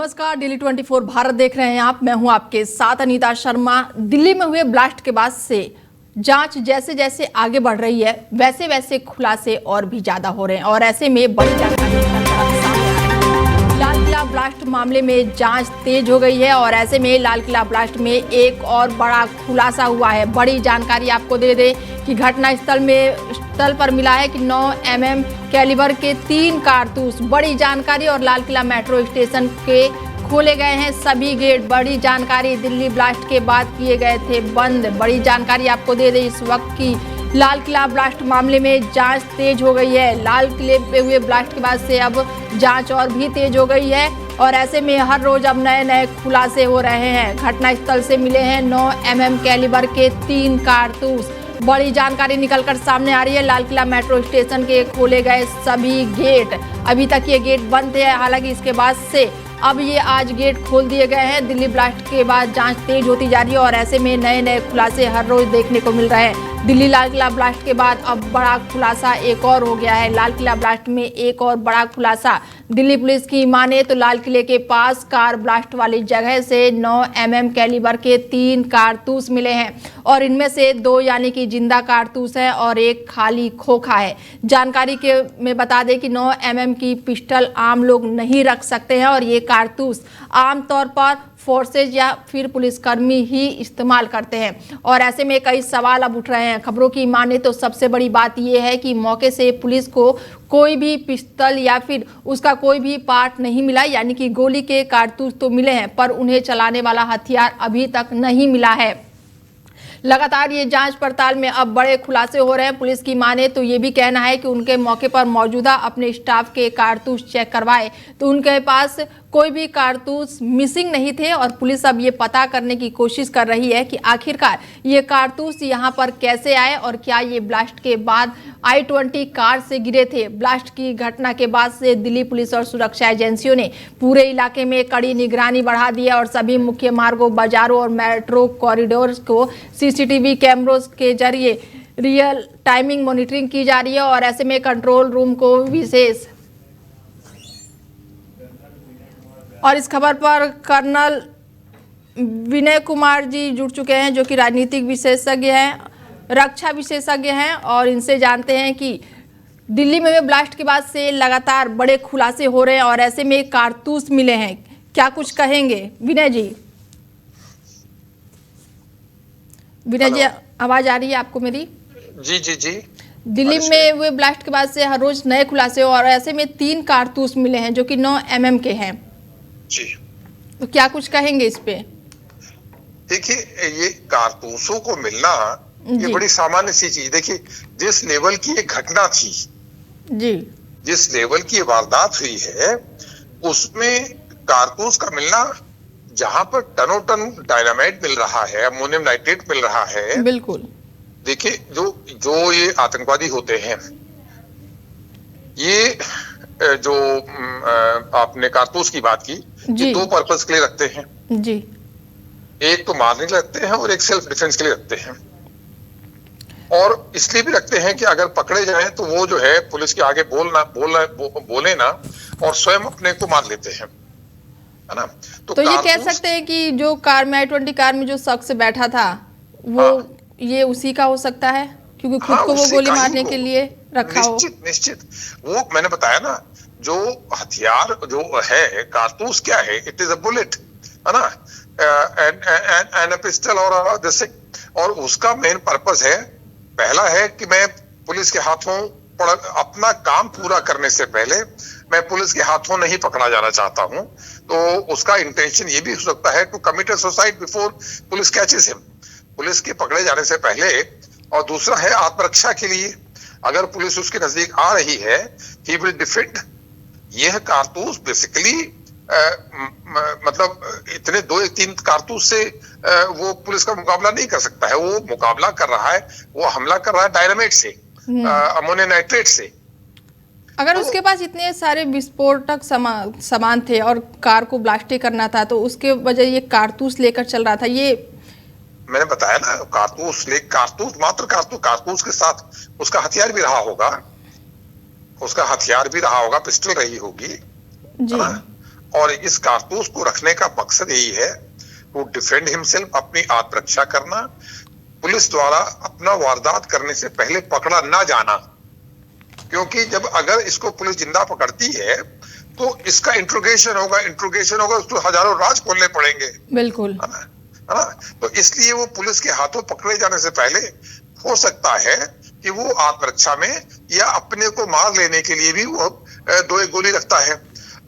नमस्कार, दिल्ली 24 भारत देख रहे हैं आप। मैं हूं आपके साथ अनीता शर्मा। दिल्ली में हुए ब्लास्ट के बाद से जांच जैसे जैसे आगे बढ़ रही है, वैसे वैसे खुलासे और भी ज्यादा हो रहे हैं और ऐसे में बड़ी जानकारी लाल किला ब्लास्ट मामले में जांच तेज हो गई है और ऐसे में लाल किला ब्लास्ट में एक और बड़ा खुलासा हुआ है। बड़ी जानकारी आपको दे दें कि घटना स्थल पर मिला है कि 9 mm कैलिबर के 3 कारतूस। बड़ी जानकारी और लाल किला मेट्रो स्टेशन के खोले गए हैं सभी गेट। बड़ी जानकारी, दिल्ली ब्लास्ट के बाद किए गए थे बंद। बड़ी जानकारी आपको दे दें इस वक्त की लाल किला ब्लास्ट मामले में जांच तेज हो गई है। लाल किले पे हुए ब्लास्ट के बाद से अब जांच और भी तेज हो गई है और ऐसे में हर रोज अब नए नए खुलासे हो रहे हैं। घटनास्थल से मिले हैं 9 mm कैलिबर के 3 कारतूस। बड़ी जानकारी निकलकर सामने आ रही है। लाल किला मेट्रो स्टेशन के खोले गए सभी गेट। अभी तक ये गेट बंद थे, हालांकि इसके बाद से अब ये आज गेट खोल दिए गए हैं। दिल्ली ब्लास्ट के बाद जांच तेज होती जा रही है और ऐसे में नए नए खुलासे हर रोज देखने को मिल रहे हैं। दिल्ली लाल किला ब्लास्ट के बाद अब बड़ा खुलासा एक और हो गया है। लाल किला ब्लास्ट में एक और बड़ा खुलासा। दिल्ली पुलिस की माने तो लाल किले के पास कार ब्लास्ट वाली जगह से 9 mm कैलिबर के 3 कारतूस मिले हैं और इनमें से 2 यानी कि जिंदा कारतूस है और एक खाली खोखा है। जानकारी के में बता दें कि 9 mm की पिस्टल आम लोग नहीं रख सकते हैं और ये कारतूस आमतौर पर फोर्सेज या फिर पुलिसकर्मी ही इस्तेमाल करते हैं और ऐसे में कई सवाल अब उठ रहे हैं। खबरों की माने तो सबसे बड़ी बात यह है कि मौके से पुलिस को कोई भी पिस्तल या फिर उसका कोई भी पार्ट नहीं मिला, यानी कि गोली के कारतूस तो मिले हैं पर उन्हें चलाने वाला हथियार अभी तक नहीं मिला है। लगातार ये जांच पड़ताल में अब बड़े खुलासे हो रहे हैं। पुलिस की माने तो ये भी कहना है कि उनके मौके पर मौजूदा अपने स्टाफ के कारतूस चेक करवाए तो उनके पास कोई भी कारतूस मिसिंग नहीं थे और पुलिस अब ये पता करने की कोशिश कर रही है कि आखिरकार ये कारतूस यहाँ पर कैसे आए और क्या ये ब्लास्ट के बाद I-20 कार से गिरे थे। ब्लास्ट की घटना के बाद से दिल्ली पुलिस और सुरक्षा एजेंसियों ने पूरे इलाके में कड़ी निगरानी बढ़ा दी है और सभी मुख्य मार्गों, बाजारों और मेट्रो कॉरिडोर को CCTV कैमरों के जरिए रियल टाइमिंग मॉनिटरिंग की जा रही है और ऐसे में कंट्रोल रूम को विशेष। और इस खबर पर कर्नल विनय कुमार जी जुड़ चुके हैं जो कि राजनीतिक विशेषज्ञ हैं, रक्षा विशेषज्ञ हैं और इनसे जानते हैं कि दिल्ली में हुए ब्लास्ट के बाद से लगातार बड़े खुलासे हो रहे हैं और ऐसे में कारतूस मिले हैं। क्या कुछ कहेंगे विनय जी? विनय जी, आवाज आ रही है आपको मेरी? जी जी जी। दिल्ली में हुए ब्लास्ट के बाद से हर रोज नए खुलासे और ऐसे में 3 कारतूस मिले हैं जो कि 9 mm के हैं जी। तो क्या कुछ कहेंगे इस पे? देखिए, ये कारतूसों को मिलना ये बड़ी सामान्य सी चीज। देखिए, जिस लेवल की ये घटना थी जी, जिस लेवल की ये वारदात हुई है उसमें कारतूस का मिलना, जहां पर टनों टन डायनामाइट मिल रहा है, अमोनियम नाइट्रेट मिल रहा है। बिल्कुल। देखिए, जो ये आतंकवादी होते हैं, ये जो आपने कारतूस की बात की, ये 2 पर्पस के लिए रखते हैं जी। एक तो मारने के लिए रखते हैं और एक सेल्फ डिफेंस के लिए रखते हैं। और इसलिए भी रखते हैं कि अगर पकड़े जाएं तो वो जो है पुलिस के आगे बोले ना और स्वयं अपने को मार लेते हैं, है ना। तो ये कह सकते हैं कि जो कार में I-20 कार में जो शख्स बैठा था वो ये उसी का हो सकता है क्योंकि खुद को वो गोली मारने के लिए रखा हो। निश्चित। वो मैंने बताया ना, जो हथियार जो है, कारतूस क्या है? इट इज अ बुलेट, है ना, एंड अ पिस्टल और दिस, और उसका मेन पर्पस है, पहला है कि मैं पुलिस के हाथों अपना काम पूरा करने से पहले मैं पुलिस के हाथों नहीं पकड़ा जाना चाहता हूं, तो उसका इंटेंशन ये भी हो सकता है to commit a suicide before police catches him, police के पकड़े जाने से पहले। और दूसरा है आत्मरक्षा के लिए, अगर पुलिस उसके नजदीक आ रही है, ही विल डिफेंड। यह कारतूस बेसिकली मतलब इतने 2-3 कारतूस से वो पुलिस का मुकाबला नहीं कर सकता है। वो मुकाबला कर रहा है, वो हमला कर रहा है डायनामाइट से, अमोनियम नाइट्रेट से। अगर उसके पास इतने सारे विस्फोटक सामान थे और कार को ब्लास्ट करना था तो उसके वजह ये कारतूस लेकर चल रहा था। ये मैंने बताया ना, कारतूस के साथ उसका हथियार भी रहा होगा, पिस्टल रही होगी जी। और इस कारतूस को रखने का मकसद यही है टू डिफेंड हिमसेल्फ, अपनी आत्मरक्षा करना, पुलिस द्वारा अपना वारदात करने से पहले पकड़ा ना जाना। क्योंकि जब अगर इसको पुलिस जिंदा पकड़ती है तो इसका इंट्रोगेशन होगा, उसको हजारों राज खोलने पड़ेंगे, बिल्कुल, है ना। तो इसलिए वो पुलिस के हाथों पकड़े जाने से पहले हो सकता है कि वो आत्मरक्षा में या अपने को मार लेने के लिए भी वो दो एक गोली रखता है।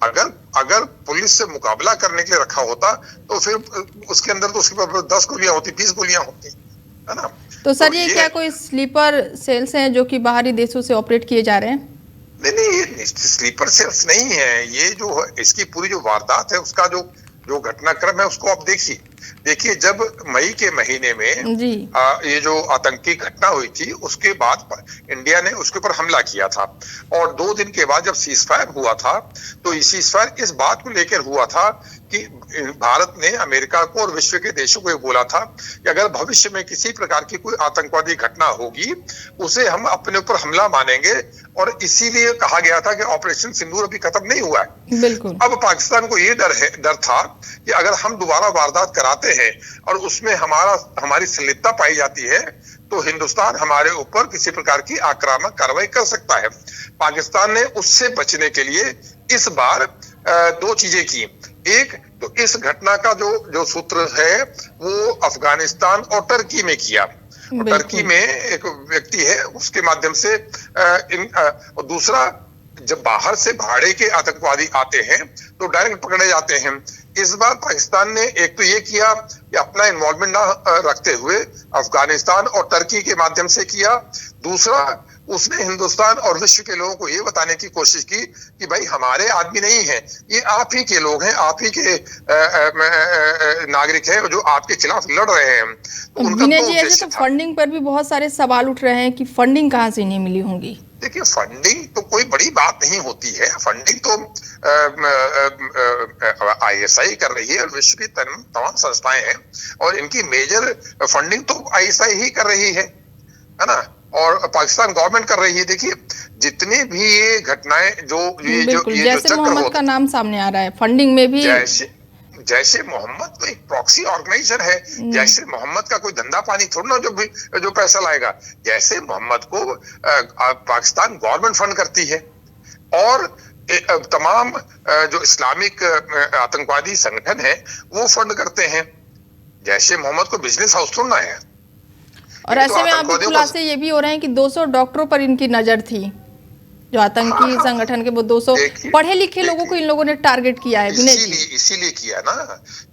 अगर पुलिस से मुकाबला करने के लिए रखा होता तो फिर उसके अंदर तो उसके पास 10 गोलियां होती, 20 गोलियां होती, है ना। तो सर ये क्या कोई स्लीपर सेल्स हैं जो कि बाहरी देशों से ऑपरेट किए जा रहे हैं? नहीं, ये स्लीपर सेल्स नहीं है। ये जो इसकी पूरी जो वारदात है उसका जो घटनाक्रम है उसको आप देखिए जब मई के महीने में जी ये जो आतंकी घटना हुई थी उसके बाद इंडिया ने उसके ऊपर हमला किया था, और 2 दिन के बाद जब सीजफायर हुआ था तो ये सीजफायर इस बात को लेकर हुआ था कि भारत ने अमेरिका को और विश्व के देशों को ये बोला था कि अगर भविष्य में किसी प्रकार की कोई आतंकवादी घटना होगी उसे हम अपने ऊपर हमला मानेंगे, और इसीलिए कहा गया था कि ऑपरेशन सिंदूर अभी खत्म नहीं हुआ है। बिल्कुल। अब पाकिस्तान को ये डर था कि अगर हम दोबारा वारदात कराते हैं और उसमें हमारी संलिप्तता पाई जाती है तो हिंदुस्तान हमारे ऊपर किसी प्रकार की आक्रामक कार्रवाई कर सकता है। पाकिस्तान ने उससे बचने के लिए इस बार 2 चीजें की। एक तो इस घटना का जो सूत्र है वो अफगानिस्तान और टर्की में किया, और टर्की में एक व्यक्ति है उसके माध्यम से और दूसरा जब बाहर से भाड़े के आतंकवादी आते हैं तो डायरेक्ट पकड़े जाते हैं। इस बार पाकिस्तान ने एक तो ये किया कि अपना इन्वॉल्वमेंट ना रखते हुए अफगानिस्तान और टर्की के माध्यम से किया। दूसरा उसने हिंदुस्तान और विश्व के लोगों को ये बताने की कोशिश की कि भाई हमारे आदमी नहीं है, ये आप ही के लोग हैं, आप ही के नागरिक हैं जो आपके खिलाफ लड़ रहे हैं। तो विनय जी ऐसे तो फंडिंग पर भी बहुत सारे सवाल उठ रहे हैं कि फंडिंग कहाँ से इन्हें मिली होंगी? देखिए फंडिंग तो कोई बड़ी बात नहीं होती है, फंडिंग तो आईएसआई कर रही है और विश्व की तमाम संस्थाएं हैं और इनकी मेजर फंडिंग तो आईएसआई ही कर रही है ना, और पाकिस्तान गवर्नमेंट कर रही है। देखिए जितने भी ये घटनाएं जैसे मोहम्मद का नाम सामने आ रहा है, फंडिंग में भी जैसे मोहम्मद तो एक प्रॉक्सी ऑर्गेनाइजेशन है। जैसे मोहम्मद का कोई धंधा पानी थोड़ा ना जो पैसा लाएगा, जैसे मोहम्मद को पाकिस्तान गवर्नमेंट फंड करती है और तमाम जो इस्लामिक आतंकवादी संगठन है वो फंड करते हैं। जैसे मोहम्मद को बिजनेस हाउस थोड़ा है। और ऐसे में अभी खुलासे ये भी हो रहे हैं कि 200 डॉक्टरों पर इनकी नजर थी, जो आतंकी संगठन के वो 200 पढ़े लिखे लोगों को इन लोगों ने टारगेट किया है। इसीलिए किया ना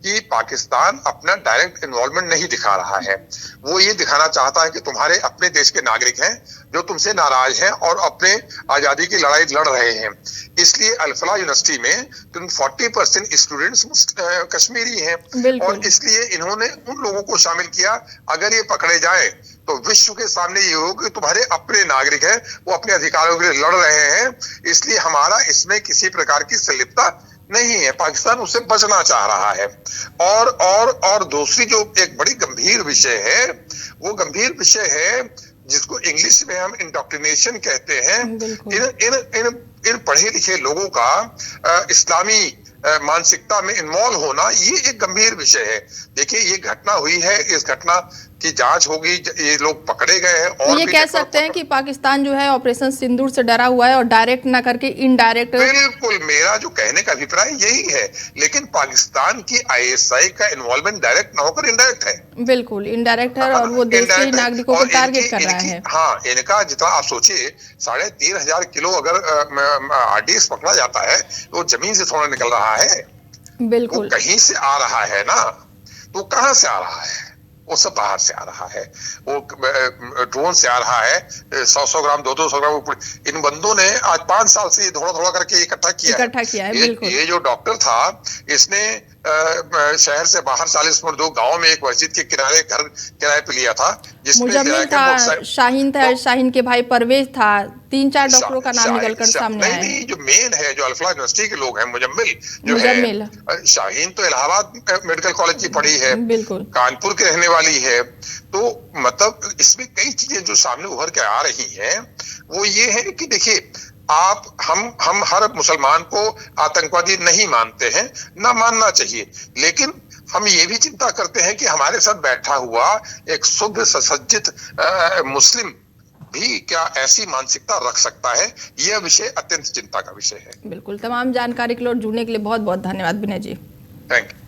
कि पाकिस्तान अपना डायरेक्ट इन्वॉल्वमेंट नहीं दिखा रहा है, वो ये दिखाना चाहता है कि तुम्हारे अपने देश के नागरिक हैं जो तुमसे नाराज हैं और अपने आजादी की लड़ाई लड़ रहे हैं। इसलिए अल-फलाह यूनिवर्सिटी में 40% स्टूडेंट्स कश्मीरी हैं और इसलिए इन्होंने उन लोगों को शामिल किया। अगर ये पकड़े जाए तो विश्व के सामने ये हो कि तुम्हारे अपने नागरिक हैं, वो अपने अधिकारों के लिए लड़ रहे हैं, इसलिए हमारा इसमें किसी प्रकार की संलिप्तता नहीं है। पाकिस्तान उससे बचना चाह रहा है। और दूसरी जो एक बड़ी गंभीर विषय है, वो गंभीर विषय है जिसको इंग्लिश में हम इंडोक्ट्रिनेशन कहते हैं। इन पढ़े लिखे लोगों का इस्लामी मानसिकता में इन्वॉल्व होना, ये एक गंभीर विषय है। देखिए ये घटना हुई है, इस घटना की जांच होगी, ये लोग पकड़े गए हैं। और ये कह सकते हैं कि पाकिस्तान जो है ऑपरेशन सिंदूर से डरा हुआ है और डायरेक्ट ना करके इनडायरेक्ट। बिल्कुल, मेरा जो कहने का अभिप्राय यही है। लेकिन पाकिस्तान की आईएसआई का इन्वॉल्वमेंट डायरेक्ट ना होकर इनडायरेक्ट है। बिल्कुल इनडायरेक्ट है और वो देश के नागरिकों को टारगेट कर रहा है। हाँ, इनका जितना आप सोचिए 13,500 किलो अगर RDX पकड़ा जाता है तो जमीन से थोड़ा निकल रहा है। बिल्कुल, कहीं से आ रहा है ना, तो कहाँ से आ रहा है? वो सब बाहर से आ रहा है, वो ड्रोन से आ रहा है। 100 ग्राम 200 ग्राम इन बंदों ने आज 5 साल से थोड़ा थोड़ा करके इकट्ठा किया है। ये जो डॉक्टर था इसने शहर से बाहर 40 मिनट दो गांव में एक मस्जिद के किनारे घर किराए पे लिया था, जिसमें मुजम्मिल था, शाहीन था, शाहीन के भाई परवेज था, 3-4 डॉक्टरों का नाम निकलकर सामने आया है। जो मेन है, जो अल-फलाह यूनिवर्सिटी के लोग हैं, मुजम्मिल जो है, शाहीन तो इलाहाबाद मेडिकल कॉलेज की पढ़ी है, बिल्कुल कानपुर के रहने वाली है। तो मतलब इसमें कई चीजें जो सामने उभर के आ रही हैं वो ये है कि देखिए हम हर मुसलमान को आतंकवादी नहीं मानते हैं, ना मानना चाहिए, लेकिन हम ये भी चिंता करते हैं कि हमारे साथ बैठा हुआ एक शुद्ध सुसज्जित मुस्लिम भी क्या ऐसी मानसिकता रख सकता है। यह विषय अत्यंत चिंता का विषय है। बिल्कुल, तमाम जानकारी के लिए और जुड़ने के लिए बहुत बहुत धन्यवाद विनय जी। Thank you.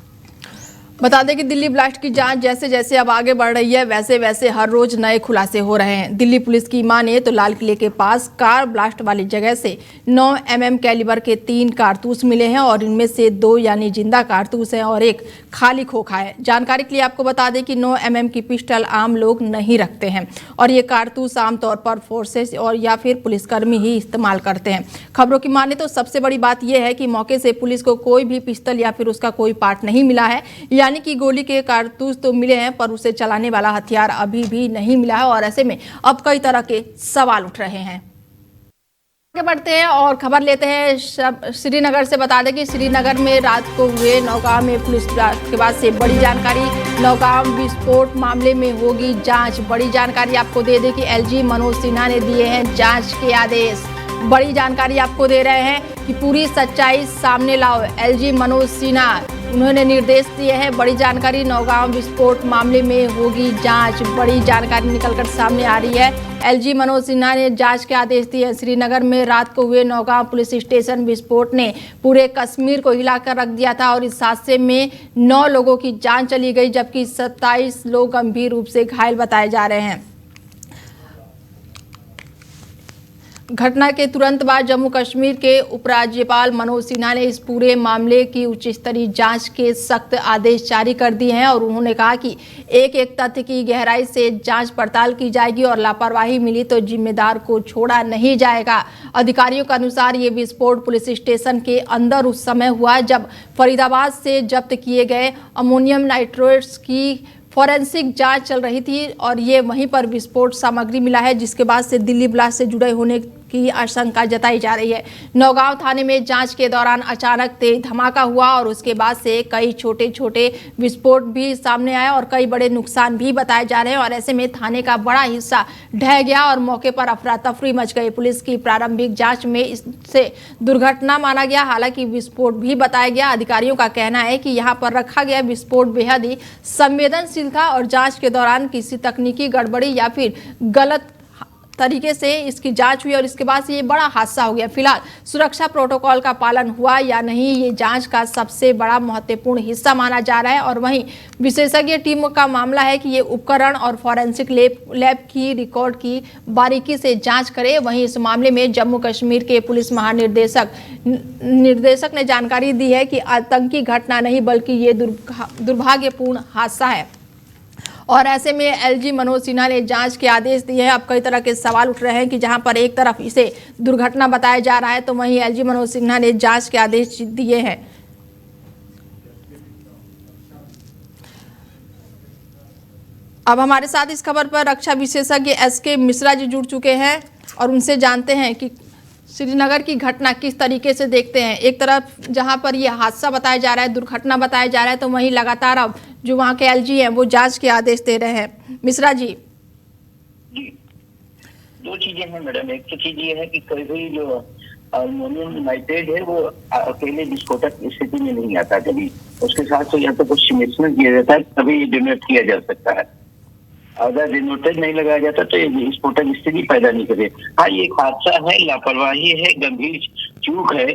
बता दें कि दिल्ली ब्लास्ट की जांच जैसे जैसे अब आगे बढ़ रही है, वैसे वैसे हर रोज नए खुलासे हो रहे हैं। दिल्ली पुलिस की माने तो लाल किले के पास कार ब्लास्ट वाली जगह से 9 mm कैलिबर के 3 कारतूस मिले हैं और इनमें से 2 यानी जिंदा कारतूस हैं और एक खाली खोखा है। जानकारी के लिए आपको बता दें कि 9 mm की पिस्टल आम लोग नहीं रखते हैं और ये कारतूस आमतौर पर फोर्सेस और या फिर पुलिसकर्मी ही इस्तेमाल करते हैं। खबरों की माने तो सबसे बड़ी बात यह है कि मौके से पुलिस को कोई भी पिस्टल या फिर उसका कोई पार्ट नहीं मिला है, यानी कि गोली के कारतूस तो मिले हैं पर उसे चलाने वाला हथियार अभी भी नहीं मिला है और ऐसे में अब कई तरह के सवाल उठ रहे हैं। आगे बढ़ते हैं और खबर लेते हैं श्रीनगर से। बता दें कि श्रीनगर में रात को हुए नौगांव में पुलिस के बाद से बड़ी जानकारी। नौगांव विस्फोट मामले में होगी जांच। बड़ी जानकारी आपको दे दें कि एलजी मनोज सिन्हा ने दिए हैं जांच के आदेश। बड़ी जानकारी आपको दे रहे हैं कि पूरी सच्चाई सामने लाओ, एलजी मनोज सिन्हा उन्होंने निर्देश दिए हैं। बड़ी जानकारी, नौगांव विस्फोट मामले में होगी जांच। बड़ी जानकारी निकलकर सामने आ रही है। एलजी मनोज सिन्हा ने जांच के आदेश दिए। श्रीनगर में रात को हुए नौगांव पुलिस स्टेशन विस्फोट ने पूरे कश्मीर को हिलाकर रख दिया था और इस हादसे में 9 लोगों की जान चली गई, जबकि 27 लोग गंभीर रूप से घायल बताए जा रहे हैं। घटना के तुरंत बाद जम्मू कश्मीर के उपराज्यपाल मनोज सिन्हा ने इस पूरे मामले की उच्च स्तरीय जांच के सख्त आदेश जारी कर दिए हैं और उन्होंने कहा कि एक एक तथ्य की गहराई से जांच पड़ताल की जाएगी और लापरवाही मिली तो जिम्मेदार को छोड़ा नहीं जाएगा। अधिकारियों के अनुसार ये विस्फोट पुलिस स्टेशन के अंदर उस समय हुआ जब फरीदाबाद से जब्त किए गए अमोनियम नाइट्रेट्स की फॉरेंसिक जांच चल रही थी और ये वहीं पर विस्फोट सामग्री मिला है, जिसके बाद से दिल्ली ब्लास्ट से जुड़े होने की आशंका जताई जा रही है। नौगांव थाने में जांच के दौरान अचानक तेज धमाका हुआ और उसके बाद से कई छोटे छोटे विस्फोट भी सामने आए और कई बड़े नुकसान भी बताए जा रहे हैं और ऐसे में थाने का बड़ा हिस्सा ढह गया और मौके पर अफरा तफरी मच गई। पुलिस की प्रारंभिक जांच में इसे दुर्घटना माना गया, हालांकि विस्फोट भी बताया गया। अधिकारियों का कहना है कि यहाँ पर रखा गया विस्फोट बेहद ही संवेदनशील था और जांच के दौरान किसी तकनीकी गड़बड़ी या फिर गलत तरीके से इसकी जांच हुई और इसके बाद से ये बड़ा हादसा हो गया। फिलहाल सुरक्षा प्रोटोकॉल का पालन हुआ या नहीं, ये जांच का सबसे बड़ा महत्वपूर्ण हिस्सा माना जा रहा है और वहीं विशेषज्ञ टीम का मामला है कि ये उपकरण और फॉरेंसिक लैब की रिकॉर्ड की बारीकी से जांच करे। वहीं इस मामले में जम्मू कश्मीर के पुलिस महानिदेशक ने जानकारी दी है कि आतंकी घटना नहीं बल्कि ये दुर्भाग्यपूर्ण हादसा है और ऐसे में एलजी मनोज सिन्हा ने जांच के आदेश दिए हैं। अब कई तरह के सवाल उठ रहे हैं कि जहां पर एक तरफ इसे दुर्घटना बताया जा रहा है तो वहीं एलजी मनोज सिन्हा ने जांच के आदेश दिए हैं। अब हमारे साथ इस खबर पर रक्षा विशेषज्ञ एसके मिश्रा जी जुड़ चुके हैं और उनसे जानते हैं कि श्रीनगर की घटना किस तरीके से देखते हैं। एक तरफ जहां पर यह हादसा बताया जा रहा है, दुर्घटना बताया जा रहा है, तो वहीं लगातार अब जो वहां के एलजी हैं वो जांच के आदेश दे रहे हैं। मिश्रा जी। दो चीजें हैं मैडम। एक तो चीज ये है कि कभी जो अमोनियम नाइट्रेट है वो अकेले विस्फोटक स्थिति में नहीं आता, कभी उसके साथ तो या तो कुछ मिश्रण किया जाता है तभी डिनोट किया जा सकता है। अगर डिनोटेड नहीं लगाया जाता तो ये विस्फोटक स्थिति पैदा नहीं करे। हाँ, ये एक हादसा है, लापरवाही है, गंभीर चूक है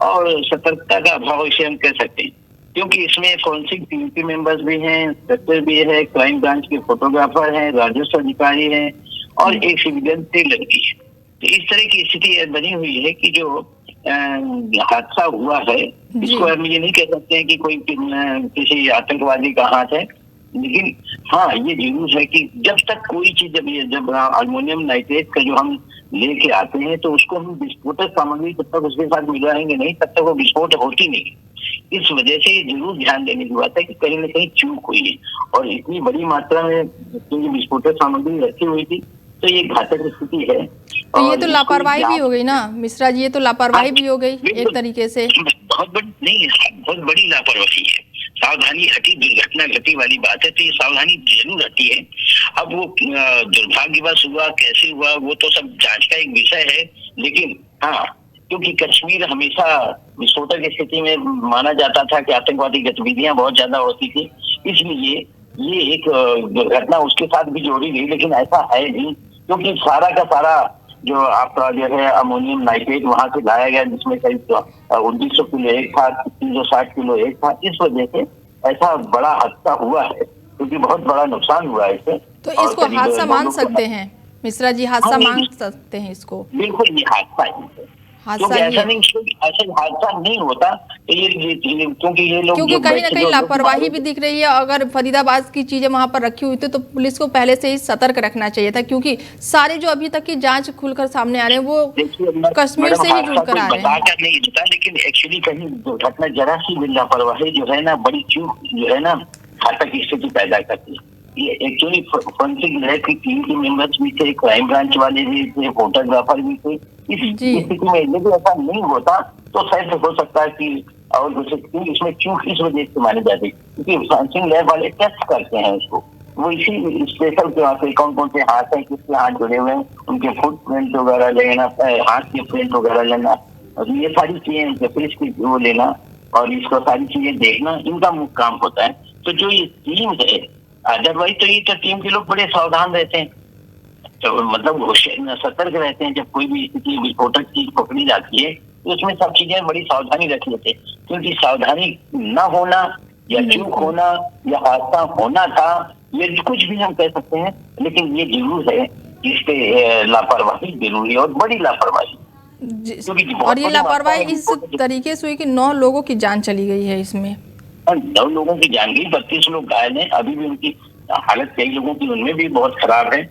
और सतर्कता का अभाव इसे हम कह सकते हैं, क्योंकि इसमें फॉरेंसिक टीम के मेंबर्स भी हैं, इंस्पेक्टर भी है, क्राइम ब्रांच के फोटोग्राफर हैं, राजस्व अधिकारी हैं और एक सिविलियन टेलर भी है। तो इस तरह की स्थिति बनी हुई है कि जो हादसा हुआ है इसको हम ये नहीं कह सकते हैं कि कोई किसी आतंकवादी का हाथ है, लेकिन हाँ ये जरूर है कि जब तक कोई चीज जब अल्मोनियम नाइट्रेट का जो हम लेके आते हैं तो उसको हम विस्फोटक सामग्री जब तक उसके साथ मिलाएंगे नहीं तब तक वो विस्फोट होती नहीं। इस वजह से ये जरूर ध्यान देने की बात है कि कहीं न कहीं चूक हुई है और इतनी बड़ी मात्रा में विस्फोटक सामग्री रखी हुई थी तो ये घातक स्थिति है। तो ये तो लापरवाही भी हो गई ना मिश्रा जी, ये तो लापरवाही भी हो गई एक तरीके से। बहुत बड़ी नहीं, बहुत बड़ी लापरवाही है। सावधानी हटी, दुर्घटना घटी वाली बात है, तो ये सावधानी जरूर हटी है। अब वो दुर्भाग्यवश हुआ, कैसे हुआ, वो तो सब जांच का एक विषय है, लेकिन हाँ, क्योंकि कश्मीर हमेशा विस्फोटक स्थिति में माना जाता था कि आतंकवादी गतिविधियां बहुत ज्यादा होती थी, इसलिए ये एक घटना उसके साथ भी जोड़ी गई, लेकिन ऐसा है नहीं, क्योंकि सारा का सारा जो आपका जो है अमोनियम नाइट्रेट वहां से लाया गया, जिसमें करीब 1900 किलो एक था, 360 किलो एक था। इस वजह से ऐसा बड़ा हादसा हुआ है, क्योंकि बहुत बड़ा नुकसान हुआ है इससे। तो इसको हादसा मान सकते हैं मिश्रा जी, हादसा मान सकते हैं इसको? बिल्कुल ये हादसा ही है, हादसा क्योंकि ऐसा ही नहीं, ऐसा हादसा नहीं होता तो क्योंकि ये लोग क्योंकि कहीं ना कहीं लापरवाही भी दिख रही है। अगर फरीदाबाद की चीजें वहां पर रखी हुई थी तो पुलिस को पहले से ही सतर्क रखना चाहिए था, क्योंकि सारे जो अभी तक की जांच खुलकर सामने आ रहे हैं वो कश्मीर से ही जुड़कर आ रहे हैं। बताकर नहीं होता, लेकिन एक्चुअली कहीं दुर्घटना जरा सी भी लापरवाही जो है ना, बड़ी चूक जो है ना, घातक स्थिति पैदा करती है। ये एक्चुअली फोरेंसिक लैब की टीम के मेंबर्स भी थे, क्राइम ब्रांच वाले भी थे, फोटोग्राफर भी थे। इस स्थिति में यदि ऐसा नहीं होता तो शायद हो सकता है कि और इसमें चूक इस वजह से मानी जाती है, क्योंकि फोरेंसिक लैब वाले टेस्ट करते हैं इसको, वो इसी स्पेशल के वहाँ से कौन कौन से हाथ है, किसके हाथ जुड़े हुए हैं, उनके फुटप्रिंट वगैरह लेना, हाथ के प्रिंट वगैरह लेना, और ये सारी चीजें पुलिस की वो लेना और इसको सारी चीजें देखना, इनका मुख्य काम होता है। तो जो ये टीम है, अदरवाइज तो ये टीम के लोग बड़े सावधान रहते हैं, तो मतलब सतर्क रहते हैं। जब कोई भी स्थिति विस्फोटक चीज पकड़ी जाती है तो उसमें सब चीजें बड़ी सावधानी रख लेते हैं, क्योंकि सावधानी न होना या चूक होना या हादसा होना था, ये कुछ भी हम कह सकते हैं, लेकिन ये जरूर है कि इस पे लापरवाही जरूरी है, और बड़ी लापरवाही। और ये लापरवाही इस तरीके से हुई कि 9 लोगों की जान चली गई है इसमें। 9 लोगों की जान गई, 32 लोग घायल हैं, अभी भी उनकी हालत कई लोगों की उनमें भी बहुत खराब है।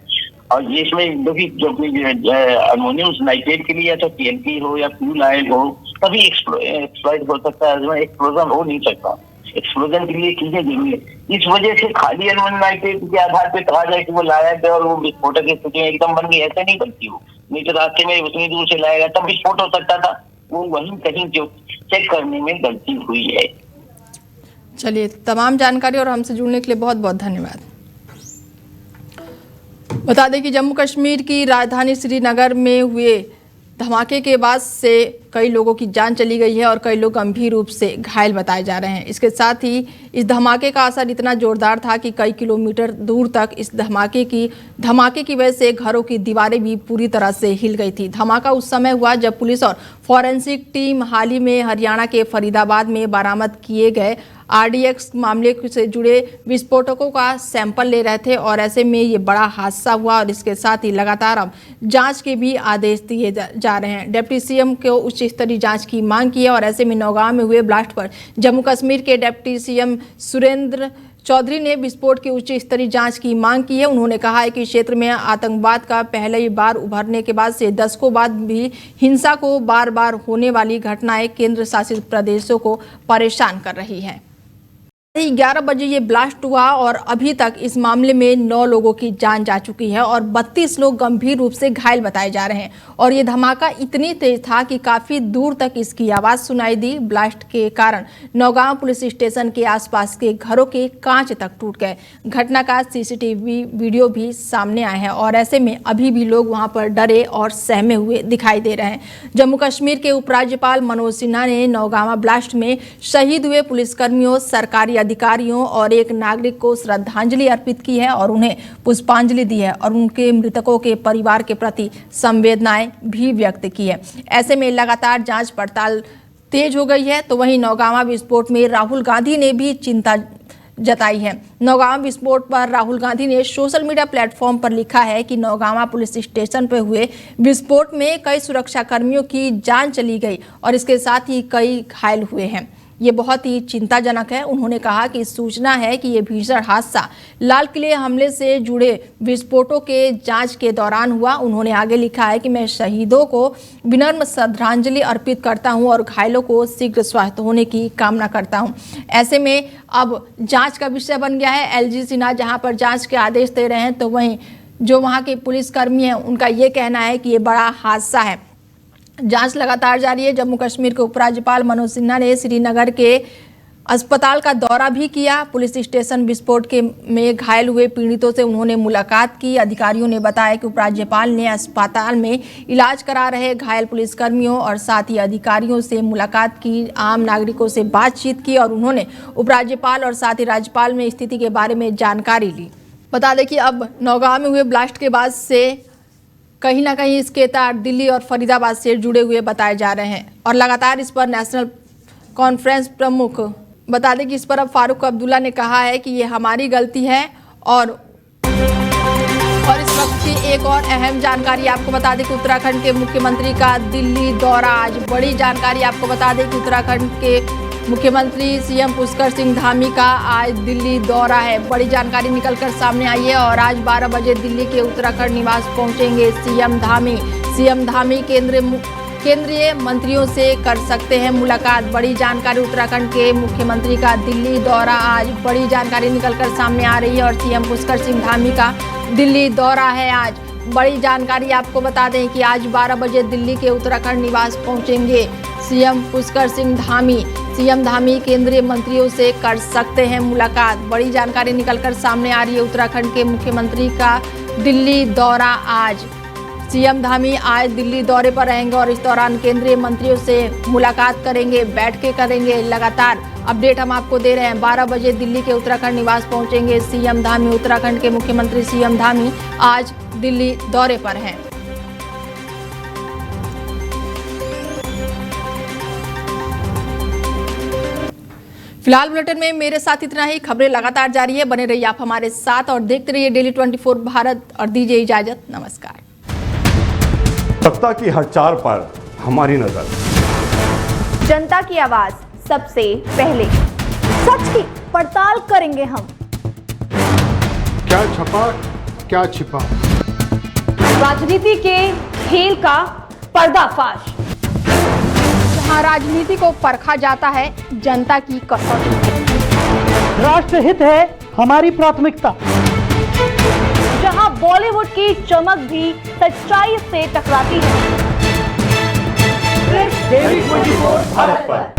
और ये इसमें जो अमोनियम नाइट्रेट के लिए या तो टीएनटी हो या फ्यूल आयल हो, तभी एक्सप्लॉइट हो सकता है, एक्सप्लोजन हो नहीं सकता। एक्सप्लोजन के लिए चीजें जरूरी है। इस वजह से खाली अमोनियम नाइट्रेट के आधार पर कहा जाए कि वो लाया गया और वो विस्फोटक की स्थिति में एकदम बन गई, ऐसे नहीं बनती वो, नहीं तो रास्ते में उतनी दूर से लाया गया तब विस्फोट हो सकता था। वो वहीं कहीं जो चेक करने में गलती हुई है। चलिए, तमाम जानकारी और हमसे जुड़ने के लिए बहुत बहुत धन्यवाद। बता दें कि जम्मू कश्मीर की राजधानी श्रीनगर में हुए धमाके के बाद से कई लोगों की जान चली गई है और कई लोग गंभीर रूप से घायल बताए जा रहे हैं। इसके साथ ही इस धमाके का असर इतना जोरदार था कि कई किलोमीटर दूर तक इस धमाके की वजह से घरों की दीवारें भी पूरी तरह से हिल गई थी। धमाका उस समय हुआ जब पुलिस और फॉरेंसिक टीम हाल ही में हरियाणा के फरीदाबाद में बरामद किए गए आरडीएक्स मामले से जुड़े विस्फोटकों का सैंपल ले रहे थे, और ऐसे में ये बड़ा हादसा हुआ। और इसके साथ ही लगातार अब जांच के भी आदेश दिए जा रहे हैं। डिप्टी सीएम को उच्च स्तरीय जांच की मांग की है, और ऐसे में नौगांव में हुए ब्लास्ट पर जम्मू कश्मीर के डिप्टी सीएम सुरेंद्र चौधरी ने विस्फोट की उच्च स्तरीय जांच की मांग की है। उन्होंने कहा है कि क्षेत्र में आतंकवाद का पहली बार उभरने के बाद से दशकों बाद भी हिंसा को बार बार होने वाली घटनाएं केंद्र शासित प्रदेशों को परेशान कर रही हैं। 11 बजे ये ब्लास्ट हुआ और अभी तक इस मामले में 9 लोगों की जान जा चुकी है और 32 लोग गंभीर रूप से घायल बताए जा रहे हैं। और ये धमाका इतनी तेज था कि काफी दूर तक इसकी आवाज सुनाई दी। ब्लास्ट के कारण नौगांव पुलिस स्टेशन के आसपास के घरों के कांच तक टूट गए। घटना का सीसीटीवी वीडियो भी सामने आया है और ऐसे में अभी भी लोग वहां पर डरे और सहमे हुए दिखाई दे रहे हैं। जम्मू कश्मीर के उपराज्यपाल मनोज सिन्हा ने नौगांव ब्लास्ट में शहीद हुए पुलिसकर्मियों, सरकारी अधिकारियों और एक नागरिक को श्रद्धांजलि अर्पित की है और उन्हें पुष्पांजलि दी है और उनके मृतकों के परिवार के प्रति संवेदनाएं भी व्यक्त की है। ऐसे में लगातार जांच पड़ताल तेज हो गई है। तो वहीं नौगांव विस्फोट में राहुल गांधी ने भी चिंता जताई है। नौगांव विस्फोट पर राहुल गांधी ने सोशल मीडिया प्लेटफॉर्म पर लिखा है कि नौगांव पुलिस स्टेशन पर हुए विस्फोट में कई सुरक्षा कर्मियों की जान चली गई और इसके साथ ही कई घायल हुए हैं। ये बहुत ही चिंताजनक है। उन्होंने कहा कि सूचना है कि ये भीषण हादसा लाल किले हमले से जुड़े विस्फोटों के जांच के दौरान हुआ। उन्होंने आगे लिखा है कि मैं शहीदों को विनम्र श्रद्धांजलि अर्पित करता हूं और घायलों को शीघ्र स्वस्थ होने की कामना करता हूं। ऐसे में अब जांच का विषय बन गया है। एलजी सिन्हा जहां पर जांच के आदेश दे रहे हैं तो वहीं जो वहां के पुलिसकर्मी हैं उनका ये कहना है कि ये बड़ा हादसा है। जांच लगातार जारी है। जम्मू कश्मीर के उपराज्यपाल मनोज सिन्हा ने श्रीनगर के अस्पताल का दौरा भी किया। पुलिस स्टेशन विस्फोट में घायल हुए पीड़ितों से उन्होंने मुलाकात की। अधिकारियों ने बताया कि उपराज्यपाल ने अस्पताल में इलाज करा रहे घायल पुलिसकर्मियों और साथ ही अधिकारियों से मुलाकात की, आम नागरिकों से बातचीत की और उन्होंने उपराज्यपाल और साथ ही राज्यपाल में स्थिति के बारे में जानकारी ली। बता दें कि अब नौगांव में हुए ब्लास्ट के बाद से कहीं ना कहीं इसके तार दिल्ली और फरीदाबाद से जुड़े हुए बताए जा रहे हैं और लगातार इस पर नेशनल कॉन्फ्रेंस प्रमुख बता दें कि इस पर अब फारूक अब्दुल्ला ने कहा है कि ये हमारी गलती है। और इस वक्त की एक और अहम जानकारी आपको बता दें कि उत्तराखंड के मुख्यमंत्री का दिल्ली दौरा। आज बड़ी जानकारी आपको बता दें कि उत्तराखंड के मुख्यमंत्री सीएम पुष्कर सिंह धामी का आज दिल्ली दौरा है। बड़ी जानकारी निकलकर सामने आई है और आज 12 बजे दिल्ली के उत्तराखंड निवास पहुंचेंगे सीएम धामी। सीएम धामी केंद्रीय मंत्रियों से कर सकते हैं मुलाकात। बड़ी जानकारी उत्तराखंड के मुख्यमंत्री का दिल्ली दौरा। आज बड़ी जानकारी निकलकर सामने आ रही है और सीएम पुष्कर सिंह धामी का दिल्ली दौरा है। आज बड़ी जानकारी आपको बता दें कि आज 12 बजे दिल्ली के उत्तराखंड निवास पहुंचेंगे सीएम पुष्कर सिंह धामी। सीएम धामी केंद्रीय मंत्रियों से कर सकते हैं मुलाकात। बड़ी जानकारी निकलकर सामने आ रही है उत्तराखंड के मुख्यमंत्री का दिल्ली दौरा। आज सीएम धामी आज दिल्ली दौरे पर रहेंगे और इस दौरान केंद्रीय मंत्रियों से मुलाकात करेंगे, बैठकें करेंगे। लगातार अपडेट हम आपको दे रहे हैं। 12 बजे दिल्ली के उत्तराखंड निवास पहुंचेंगे सीएम धामी। उत्तराखंड के मुख्यमंत्री सीएम धामी आज दिल्ली दौरे पर हैं। फिलहाल बुलेटिन में मेरे साथ इतना ही। खबरें लगातार जारी है, बने रहिए आप हमारे साथ और देखते रहिए डेली 24 भारत और दीजिए इजाजत। नमस्कार। सत्ता की हर चाल पर हमारी नजर, जनता की आवाज सबसे पहले, सच की पड़ताल करेंगे हम। क्या छपा क्या छिपा, राजनीति के खेल का पर्दाफाश, जहां राजनीति को परखा जाता है जनता की कसौटी। राष्ट्रहित है हमारी प्राथमिकता। जहां बॉलीवुड की चमक भी सच्चाई से टकराती है। डेली 24 भारत पर।